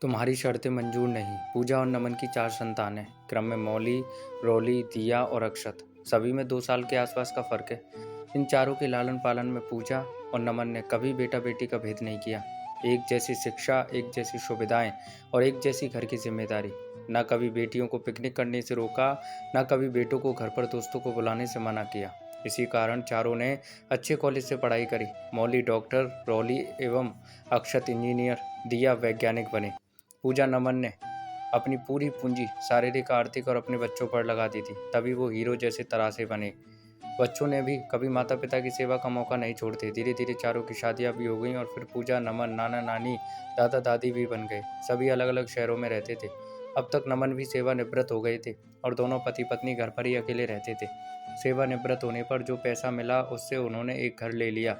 तुम्हारी शर्तें मंजूर नहीं। पूजा और नमन की 4 संतानें, क्रम में मौली, रोली, दिया और अक्षत। सभी में 2 साल के आसपास का फर्क है। इन चारों के लालन पालन में पूजा और नमन ने कभी बेटा बेटी का भेद नहीं किया। एक जैसी शिक्षा, एक जैसी सुविधाएं और एक जैसी घर की जिम्मेदारी। न कभी बेटियों को पिकनिक करने से रोका, न कभी बेटों को घर पर दोस्तों को बुलाने से मना किया। इसी कारण चारों ने अच्छे कॉलेज से पढ़ाई करी। मौली डॉक्टर, रोली एवं अक्षत इंजीनियर, दिया वैज्ञानिक बने। पूजा नमन ने अपनी पूरी पूंजी शारीरिक, आर्थिक और अपने बच्चों पर लगा दी थी, तभी वो हीरो जैसे तरासे बने। बच्चों ने भी कभी माता पिता की सेवा का मौका नहीं छोड़ते। धीरे धीरे चारों की शादियां भी हो गईं और फिर पूजा, नमन नाना नानी, दादा दादी भी बन गए। सभी अलग अलग शहरों में रहते थे। अब तक नमन भी सेवानिवृत्त हो गए थे और दोनों पति पत्नी घर पर ही अकेले रहते थे। सेवानिवृत्त होने पर जो पैसा मिला उससे उन्होंने एक घर ले लिया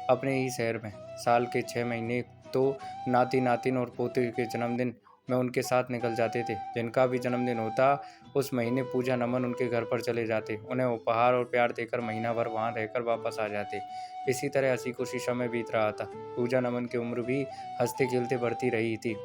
अपने ही शहर में। साल के 6 महीने तो नाती नातिन और पोते के जन्मदिन में उनके साथ निकल जाते थे। जिनका भी जन्मदिन होता उस महीने पूजा नमन उनके घर पर चले जाते, उन्हें उपहार और प्यार देकर महीना भर वहां रहकर वापस आ जाते। इसी तरह हंसी खुशी समय बीत रहा था। पूजा नमन की उम्र भी हंसते खेलते बढ़ती रही थी।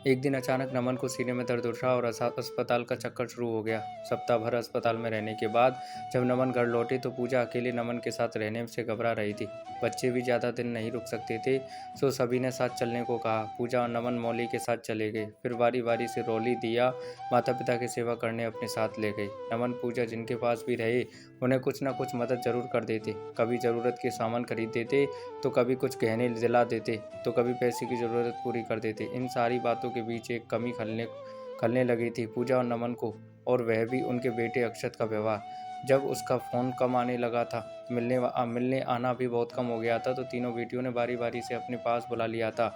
एक दिन अचानक नमन को सीने में दर्द उठा और अस्पताल का चक्कर शुरू हो गया। सप्ताह भर अस्पताल में रहने के बाद जब नमन घर लौटे तो पूजा अकेले नमन के साथ रहने से घबरा रही थी। बच्चे भी ज़्यादा दिन नहीं रुक सकते थे, सो सभी ने साथ चलने को कहा। पूजा और नमन मौली के साथ चले गए। फिर बारी बारी से रोली, दिया माता पिता की सेवा करने अपने साथ ले गई। नमन पूजा जिनके पास भी रहे उन्हें कुछ न कुछ मदद जरूर कर देते। कभी ज़रूरत के सामान खरीद देते, तो कभी कुछ गहने दिला देते, तो कभी पैसे की ज़रूरत पूरी कर देते। इन सारी बातों के बीच एक कमी खलने लगी थी पूजा और नमन को, और वह भी उनके बेटे अक्षत का व्यवहार। जब उसका फ़ोन कम आने लगा था, मिलने आना भी बहुत कम हो गया था, तो तीनों बेटियों ने बारी बारी से अपने पास बुला लिया था।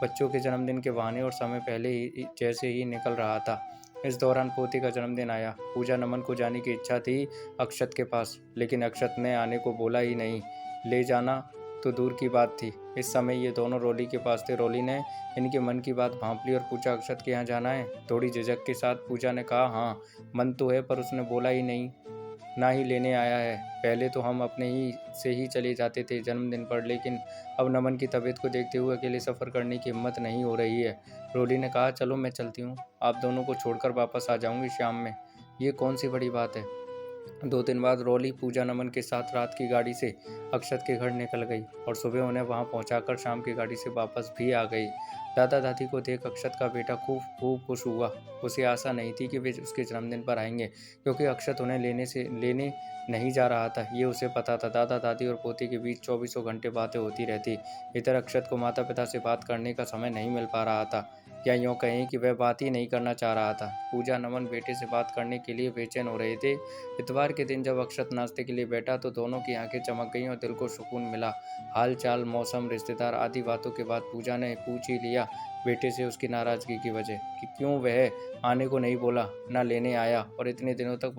बच्चों के जन्मदिन के बहाने और समय पहले ही जैसे ही निकल रहा था। इस दौरान पोते का जन्मदिन आया। पूजा नमन को जाने की इच्छा थी अक्षत के पास, लेकिन अक्षत ने आने को बोला ही नहीं। ले जाना तो दूर की बात थी। इस समय ये दोनों रोली के पास थे। रोली ने इनके मन की बात भांप ली और पूछा, अक्षत के यहाँ जाना है? थोड़ी झिझक के साथ पूजा ने कहा, हाँ मन तो है, पर उसने बोला ही नहीं, ना ही लेने आया है। पहले तो हम अपने ही से ही चले जाते थे जन्मदिन पर, लेकिन अब नमन की तबीयत को देखते हुए अकेले सफ़र करने की हिम्मत नहीं हो रही है। रोली ने कहा, चलो मैं चलती हूँ, आप दोनों को छोड़कर वापस आ जाऊँगी शाम में। ये कौन सी बड़ी बात है। 2 दिन बाद रोली पूजा नमन के साथ रात की गाड़ी से अक्षत के घर निकल गई और सुबह उन्हें वहां पहुंचाकर शाम की गाड़ी से वापस भी आ गई। दादा दादी को देख अक्षत का बेटा खूब खूब खुश हुआ। उसे आशा नहीं थी कि वे उसके जन्मदिन पर आएंगे, क्योंकि अक्षत उन्हें लेने नहीं जा रहा था, ये उसे पता था। दादा दादी और पोते के बीच 24 घंटे बातें होती रहती। इधर अक्षत को माता पिता से बात करने का समय नहीं मिल पा रहा था, या यूँ कहें कि वह बात ही नहीं करना चाह रहा था। पूजा नमन बेटे से बात करने के लिए बेचैन हो रहे थे। इतवार के दिन जब अक्षत नाश्ते के लिए बैठा तो दोनों की आंखें चमक गईं और दिल को सुकून मिला। हाल चाल, मौसम, रिश्तेदार आदि बातों के बाद पूजा ने पूछ ही लिया बेटे से उसकी नाराजगी की वजह, कि क्यों वह आने को नहीं बोला, ना लेने आया, और इतने दिनों तक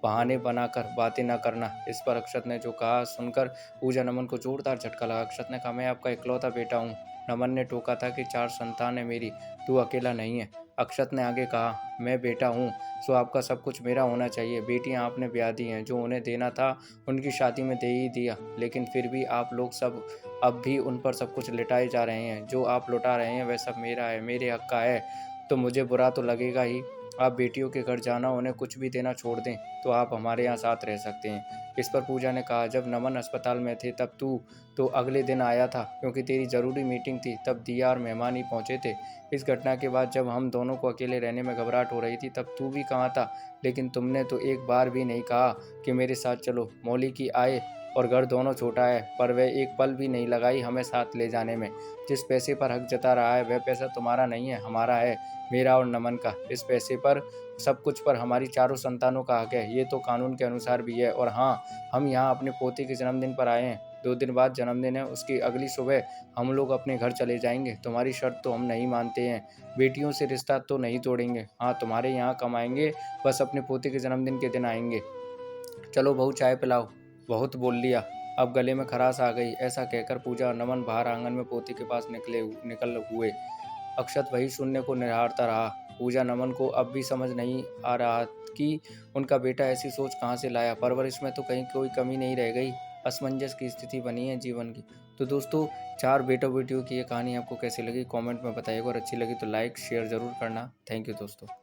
बहाने बनाकर बातें न करना। इस पर अक्षत ने जो कहा सुनकर पूजा नमन को जोरदार झटका लगा। अक्षत ने कहा, मैं आपका इकलौता बेटा हूँ। नमन ने टोका था कि 4 संतान है मेरी, तू अकेला नहीं है। अक्षत ने आगे कहा, मैं बेटा हूँ सो आपका सब कुछ मेरा होना चाहिए। बेटियां आपने ब्याह दी हैं, जो उन्हें देना था उनकी शादी में दे ही दिया, लेकिन फिर भी आप लोग सब अब भी उन पर सब कुछ लुटाए जा रहे हैं। जो आप लुटा रहे हैं वह सब मेरा है, मेरे हक का है, तो मुझे बुरा तो लगेगा ही। आप बेटियों के घर जाना, उन्हें कुछ भी देना छोड़ दें, तो आप हमारे यहाँ साथ रह सकते हैं। इस पर पूजा ने कहा, जब नमन अस्पताल में थे तब तू तो अगले दिन आया था, क्योंकि तेरी ज़रूरी मीटिंग थी, तब दिया और मेहमान ही पहुँचे थे। इस घटना के बाद जब हम दोनों को अकेले रहने में घबराहट हो रही थी तब तू भी कहाँ था, लेकिन तुमने तो एक बार भी नहीं कहा कि मेरे साथ चलो। मौली की आय और घर दोनों छोटा है, पर वह एक पल भी नहीं लगाई हमें साथ ले जाने में। जिस पैसे पर हक जता रहा है वह पैसा तुम्हारा नहीं है, हमारा है, मेरा और नमन का। इस पैसे पर, सब कुछ पर हमारी चारों संतानों का हक है, ये तो कानून के अनुसार भी है। और हाँ, हम यहाँ अपने पोते के जन्मदिन पर आए हैं। 2 दिन बाद जन्मदिन है, उसकी अगली सुबह हम लोग अपने घर चले जाएंगे। तुम्हारी शर्त तो हम नहीं मानते हैं, बेटियों से रिश्ता तो नहीं तोड़ेंगे। हाँ, तुम्हारे यहाँ कमाएंगे, बस अपने पोते के जन्मदिन के दिन आएंगे। चलो बहू, चाय पिलाओ, बहुत बोल लिया, अब गले में खराश आ गई। ऐसा कहकर पूजा और नमन बाहर आंगन में पोते के पास निकल हुए। अक्षत वही शून्य को निहारता रहा। पूजा नमन को अब भी समझ नहीं आ रहा कि उनका बेटा ऐसी सोच कहाँ से लाया। परवरिश में तो कहीं कोई कमी नहीं रह गई। असमंजस की स्थिति बनी है जीवन की। तो दोस्तों, 4 बेटों-बेटियों की ये कहानी आपको कैसी लगी कमेंट में बताइएगा और अच्छी लगी तो लाइक शेयर ज़रूर करना। थैंक यू दोस्तों।